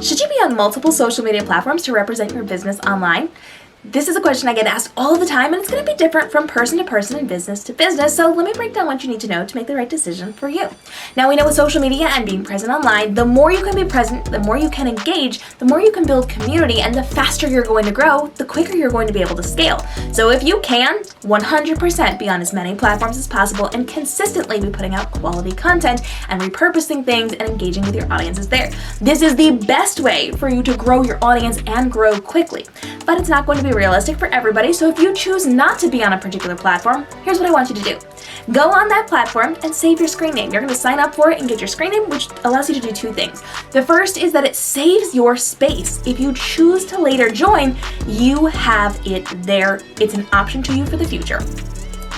Should you be on multiple social media platforms to represent your business online? This is a question I get asked all the time, and it's going to be different from person to person and business to business, so let me break down what you need to know to make the right decision for you. Now, we know with social media and being present online, the more you can be present, the more you can engage, the more you can build community, and the faster you're going to grow, the quicker you're going to be able to scale. So if you can, 100% be on as many platforms as possible and consistently be putting out quality content and repurposing things and engaging with your audiences there. This is the best way for you to grow your audience and grow quickly. But it's not going to be realistic for everybody, so if you choose not to be on a particular platform, here's what I want you to do. Go on that platform and save your screen name. You're going to sign up for it and get your screen name, which allows you to do two things. The first is that it saves your space. If you choose to later join, you have it there. It's an option to you for the future.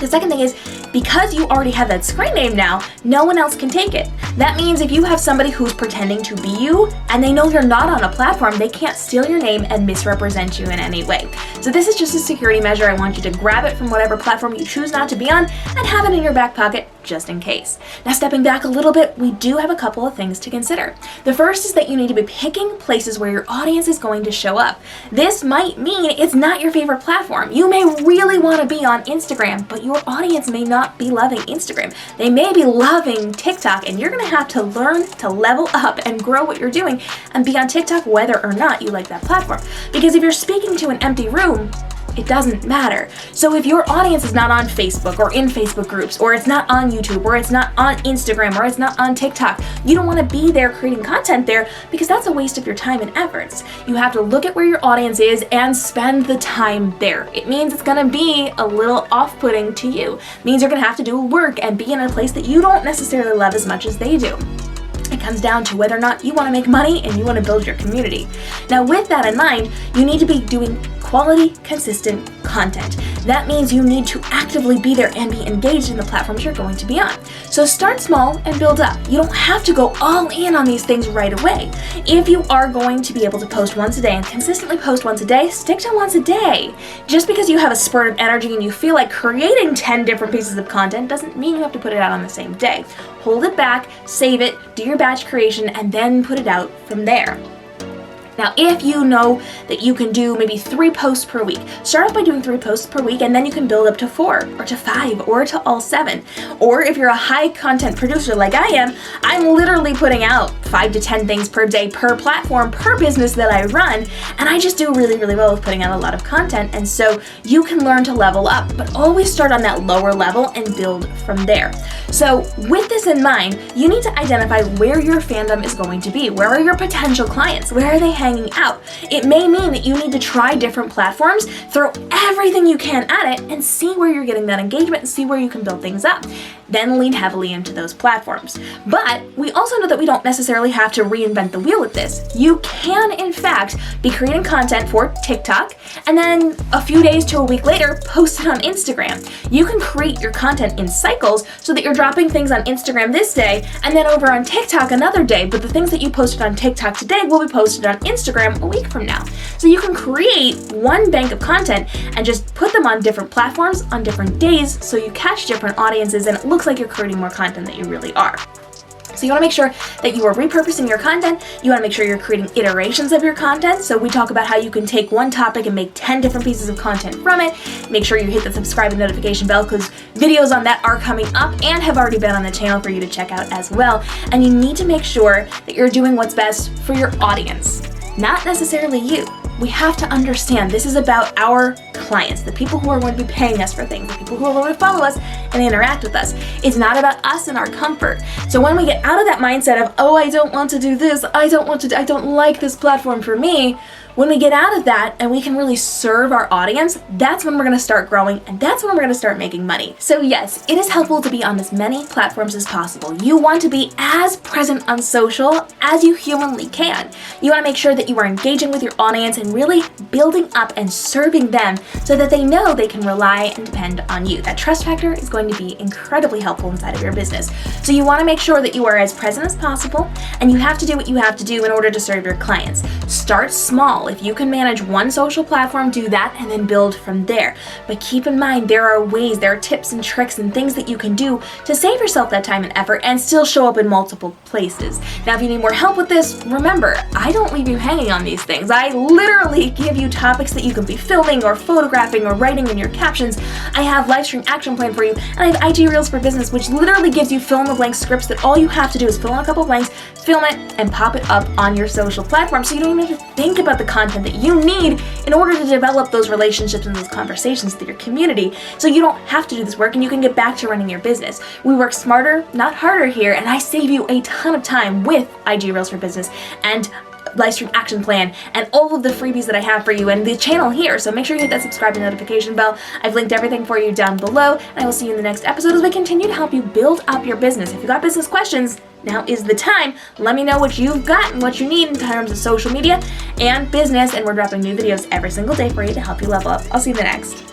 The second thing is, because you already have that screen name now, no one else can take it. That means if you have somebody who's pretending to be you and they know you're not on a platform, they can't steal your name and misrepresent you in any way. So this is just a security measure. I want you to grab it from whatever platform you choose not to be on and have it in your back pocket just in case. Now, stepping back a little bit, we do have a couple of things to consider. The first is that you need to be picking places where your audience is going to show up. This might mean it's not your favorite platform. You may really want to be on Instagram, but your audience may not be loving Instagram. They may be loving TikTok, and you're going to have to learn to level up and grow what you're doing and be on TikTok whether or not you like that platform. Because if you're speaking to an empty room, it doesn't matter. So if your audience is not on Facebook or in Facebook groups, or it's not on YouTube, or it's not on Instagram, or it's not on TikTok, you don't want to be there creating content there because that's a waste of your time and efforts. You have to look at where your audience is and spend the time there. It means it's going to be a little off-putting to you. It means you're going to have to do work and be in a place that you don't necessarily love as much as they do. It comes down to whether or not you want to make money and you want to build your community. Now, with that in mind, you need to be doing quality, consistent content. That means you need to actively be there and be engaged in the platforms you're going to be on. So start small and build up. You don't have to go all in on these things right away. If you are going to be able to post once a day and consistently post once a day, stick to once a day. Just because you have a spurt of energy and you feel like creating 10 different pieces of content doesn't mean you have to put it out on the same day. Hold it back, save it, do your batch creation, and then put it out from there. Now, if you know that you can do maybe 3 posts per week, start off by doing 3 posts per week, and then you can build up to 4 or to 5 or to all 7. Or if you're a high content producer like I am, I'm literally putting out 5 to 10 things per day, per platform, per business that I run, and I just do really, really well with putting out a lot of content. And so you can learn to level up, but always start on that lower level and build from there. So with this in mind, you need to identify where your fandom is going to be. Where are your potential clients? Where are they hanging out? It may mean that you need to try different platforms, throw everything you can at it, and see where you're getting that engagement and see where you can build things up. Then lean heavily into those platforms. But we also know that we don't necessarily have to reinvent the wheel with this. You can, in fact, be creating content for TikTok and then a few days to a week later, post it on Instagram. You can create your content in cycles so that you're dropping things on Instagram this day and then over on TikTok another day, but the things that you posted on TikTok today will be posted on Instagram a week from now. So you can create one bank of content and just put them on different platforms on different days so you catch different audiences and it looks like you're creating more content than you really are. So you want to make sure that you are repurposing your content. You want to make sure you're creating iterations of your content. So we talk about how you can take one topic and make 10 different pieces of content from it. Make sure you hit the subscribe and notification bell because videos on that are coming up and have already been on the channel for you to check out as well. And you need to make sure that you're doing what's best for your audience, not necessarily you. We have to understand this is about our clients, the people who are going to be paying us for things, the people who are going to follow us and interact with us. It's not about us and our comfort. So when we get out of that mindset of, oh, I don't want to do this, I don't like this platform for me, when we get out of that and we can really serve our audience, that's when we're going to start growing and that's when we're going to start making money. So yes, it is helpful to be on as many platforms as possible. You want to be as present on social as you humanly can. You want to make sure that you are engaging with your audience and really building up and serving them so that they know they can rely and depend on you. That trust factor is going to be incredibly helpful inside of your business. So you want to make sure that you are as present as possible and you have to do what you have to do in order to serve your clients. Start small. small. If you can manage one social platform, do that and then build from there. But keep in mind, there are tips and tricks and things that you can do to save yourself that time and effort and still show up in multiple places. Now, if you need more help with this, remember, I don't leave you hanging on these things. I literally give you topics that you can be filming or photographing or writing in your captions. I have live stream action plan for you, and I have IG Reels for Business, which literally gives you fill in the blank scripts that all you have to do is fill in a couple blanks, film it, and pop it up on your social platform, so you don't even have to think about the content that you need in order to develop those relationships and those conversations with your community. So you don't have to do this work and you can get back to running your business. We work smarter, not harder here, and I save you a ton of time with IG Reels for Business and Livestream Action Plan and all of the freebies that I have for you and the channel here. So make sure you hit that subscribe and notification bell. I've linked everything for you down below, and I will see you in the next episode as we continue to help you build up your business. If you got business questions, now is the time. Let me know what you've got and what you need in terms of social media and business, and we're dropping new videos every single day for you to help you level up. I'll see you in the next.